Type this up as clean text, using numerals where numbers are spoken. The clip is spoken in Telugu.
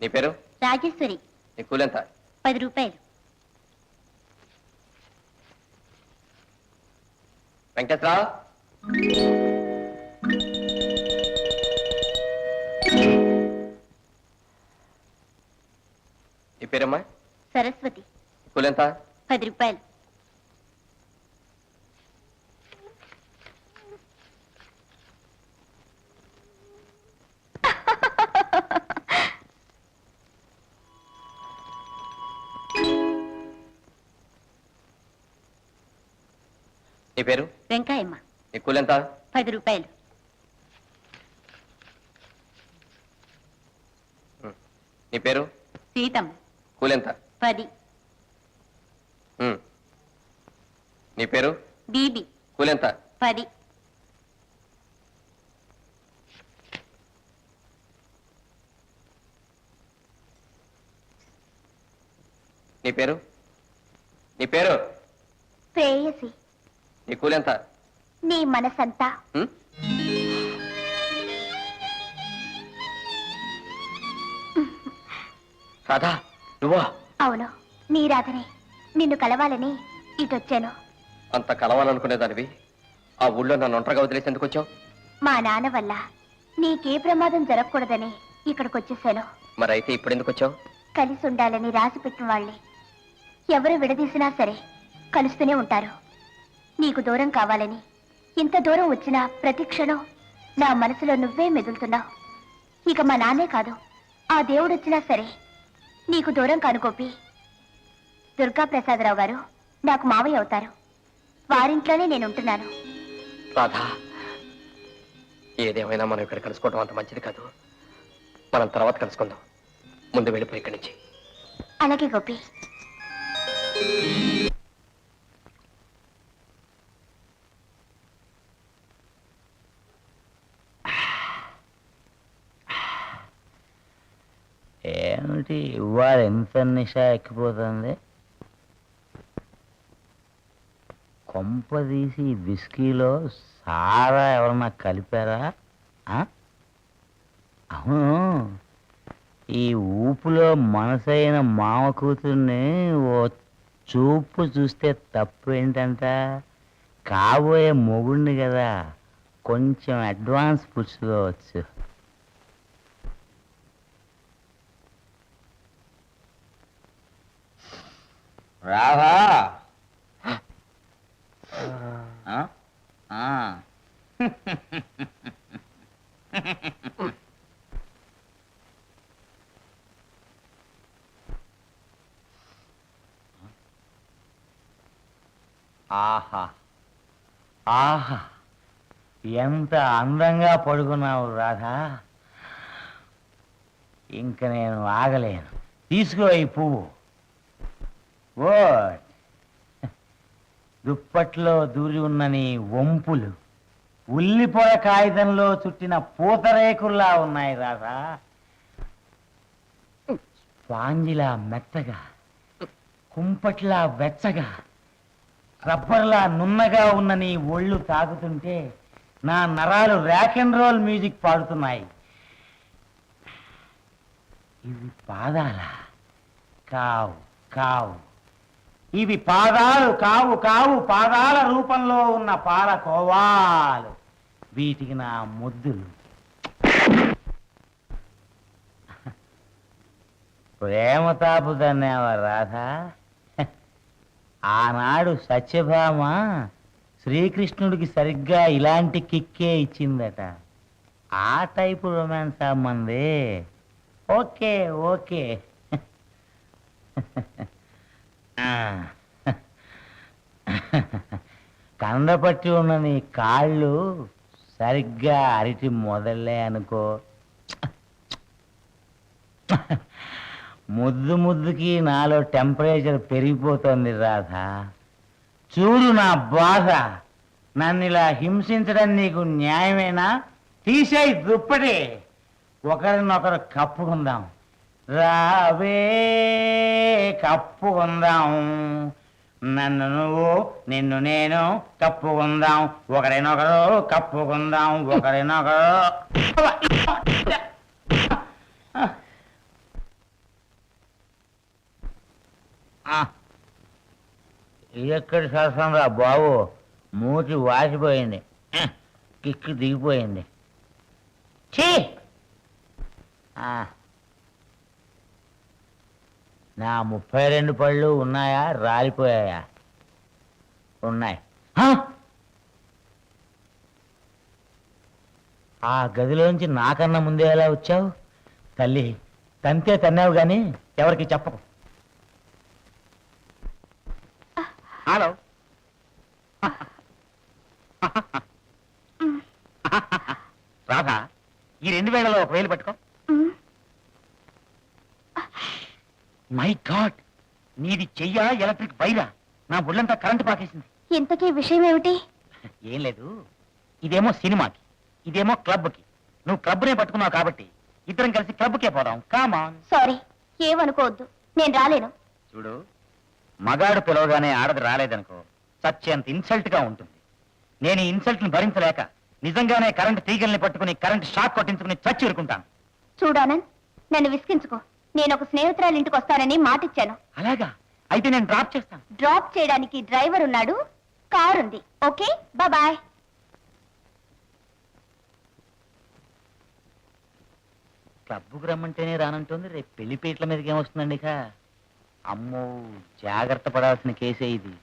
నీ పేరు? రాజేశ్వరి. నీ కూలెంత? 10 రూపాయలు. వెంకటరావు, నీ పేరమ్మా? సరస్వతి. కూలెంత? 10 రూపాయలు. నీ పేరు? వెంకాయమ్మ. నీ కూలెంత? 10 రూపాయలు. నీ పేరు? సీతమ్మ. కూలెంత? 10. నీ పేరు? బీబీ. కూలెంత? 10. నీ పేరు? నీ పేరు? ప్రేయసి. నీ కూలెంత? నీ మనసంతా. రాధా, నువ్వా? అవును, నీ రాధనే. నిన్ను కలవాలని ఇటొచ్చాను. అంత కలవాలనుకునేదానివి ఆ ఊళ్ళో నన్ను ఒంటరిగా వదిలేసి ఎందుకు వచ్చావు? మా నాన్న వల్ల నీకే ప్రమాదం జరగకూడదని ఇక్కడికొచ్చేసాను. మరైతే ఇప్పుడు ఎందుకు వచ్చావు? కలిసి ఉండాలని రాసి పెట్టిన వాళ్ళే ఎవరు విడదీసినా సరే కలుస్తూనే ఉంటారు. నీకు దూరం కావాలని ఇంత దూరం వచ్చినా ప్రతి క్షణం నా మనసులో నువ్వే మెదులుతున్నావు. ఇక మా నాన్నే కాదు, ఆ దేవుడు వచ్చినా సరే నీకు దూరం కాను గోపి. దుర్గా ప్రసాదరావు గారు నాకు మావయ్య అవుతారు. వారింట్లోనే నేనుంటున్నాను. రాధా, ఏదేమైనా మనం ఇక్కడ కలుసుకోవడం అంత మంచిది కాదు. మనం తర్వాత కలుసుకుందాం. ముందు వెళ్ళిపోయి ఇక్కడి నుంచి. అలాగే గోపి. ఏమిటి ఇవాళ ఎంత నిషా ఎక్కిపోతుంది? కొంప తీసి బిస్కీలో సారా ఎవరన్నా కలిపారా? అవును, ఈ ఊపులో మనసైన మామ కూతుర్ని ఓ చూపు చూస్తే తప్పు ఏంటంట? కాబోయే మొగుడిని కదా, కొంచెం అడ్వాన్స్ పుచ్చుకోవచ్చు. రాధా, ఆహా ఆహా, ఎంత అందంగా పడుకున్నావు రాధా. ఇంక నేను ఆగలేను. తీసుకో ఈ పువ్వు. ఓ, దుప్పట్లో దూరి ఉన్న నీ వంపులు ఉల్లిపొడ కాగితంలో చుట్టిన పూతరేకుల్లా ఉన్నాయి రాధా. స్పాంజిలా మెత్తగా, కుంపట్లా వెచ్చగా, రబ్బర్లా నున్నగా ఉన్న నీ ఒళ్ళు తాగుతుంటే నా నరాలు ర్యాక్ అండ్ రోల్ మ్యూజిక్ పాడుతున్నాయి. ఇవి పాదాల కావు కావు, ఇవి పాదాలు కావు కావు, పాదాల రూపంలో ఉన్న పాల కోవాలు. వీటికి నా ముద్దులు. ప్రేమ తాపుదన్నావా రాధా? ఆనాడు సత్యభామ శ్రీకృష్ణుడికి సరిగ్గా ఇలాంటి కిక్కే ఇచ్చిందట. ఆ టైపు రొమాన్స్ అమ్మంది. Okay okay. కండపట్టి ఉన్న నీ కాళ్ళు సరిగ్గా అరిటి మొదలే అనుకో. ముద్దు ముద్దుకి నాలో టెంపరేచర్ పెరిగిపోతుంది రాధా. చూడు నా బాధ. నన్ను ఇలా హింసించడం నీకు న్యాయమేనా? తీసేయి దుప్పటి, ఒకరినొకరు కప్పుకుందాం. రావే కప్పుకుందాం, నన్ను నువ్వు నిన్ను నేను కప్పుకుందాం, ఒకరినొకరు కప్పుకుందాం, ఒకరినొకరు. ఇది ఎక్కడ శాస్త్రం రా బాబు, మూతి వాసిపోయింది, కిక్కు దిగిపోయింది. ఛీ! నా 32 పళ్ళు ఉన్నాయా, రాలిపోయాయా? ఉన్నాయి. ఆ గదిలోంచి నాకన్నా ముందే ఎలా వచ్చావు? తల్లి, తంతే తన్నావు గాని ఎవరికి చెప్పకు. హలో. రాధా, ఈ 2000లో 1000 పట్టుకో. మై గాడ్, నీది చెయ్యా ఎలక్ట్రిక్ వైరా? నా ఒళ్ళంతా కరెంటు పాకేసింది. ఇంతకీ విషయం ఏమిటి? ఏం లేదు, ఇదేమో సినిమాకి, ఇదేమో క్లబ్కి. నువ్వు క్లబ్నే పట్టుకున్నావు కాబట్టి ఇద్దరం కలిసి క్లబ్కే పోదాం. కామాన్. సారీ, ఏమనుకోవద్దు, నేను రాలేను. చూడు, మగాడు పిలవగానే ఆడది రాలేదనుకో, చచ్చేంత ఇన్సల్ట్ గా ఉంటుంది. నేను ఈ ఇన్సల్ట్ ని భరించలేక నిజంగానే కరెంట్ తీగల్ని పట్టుకుని కరెంట్ షాక్ కొట్టించుకుని చచ్చి ఊరుకుంటాను. చూడానంద్, నన్ను విసిగించుకో. నేను ఒక స్నేహితురాలి ఇంటికి వస్తానని మాటిచ్చాను. అలాగా? అయితే నేను డ్రాప్ చేస్తాను. డ్రాప్ చేయడానికి డ్రైవర్ ఉన్నాడు, కార్ ఉంది. Okay, bye. క్లబ్కు రమ్మంటేనే రానంటుంది, రేపు పెళ్లిపీట్ల మీదకి ఏమొస్తుందండి? ఇక అమ్మో, జాగ్రత్త పడాల్సిన కేసే ఇది.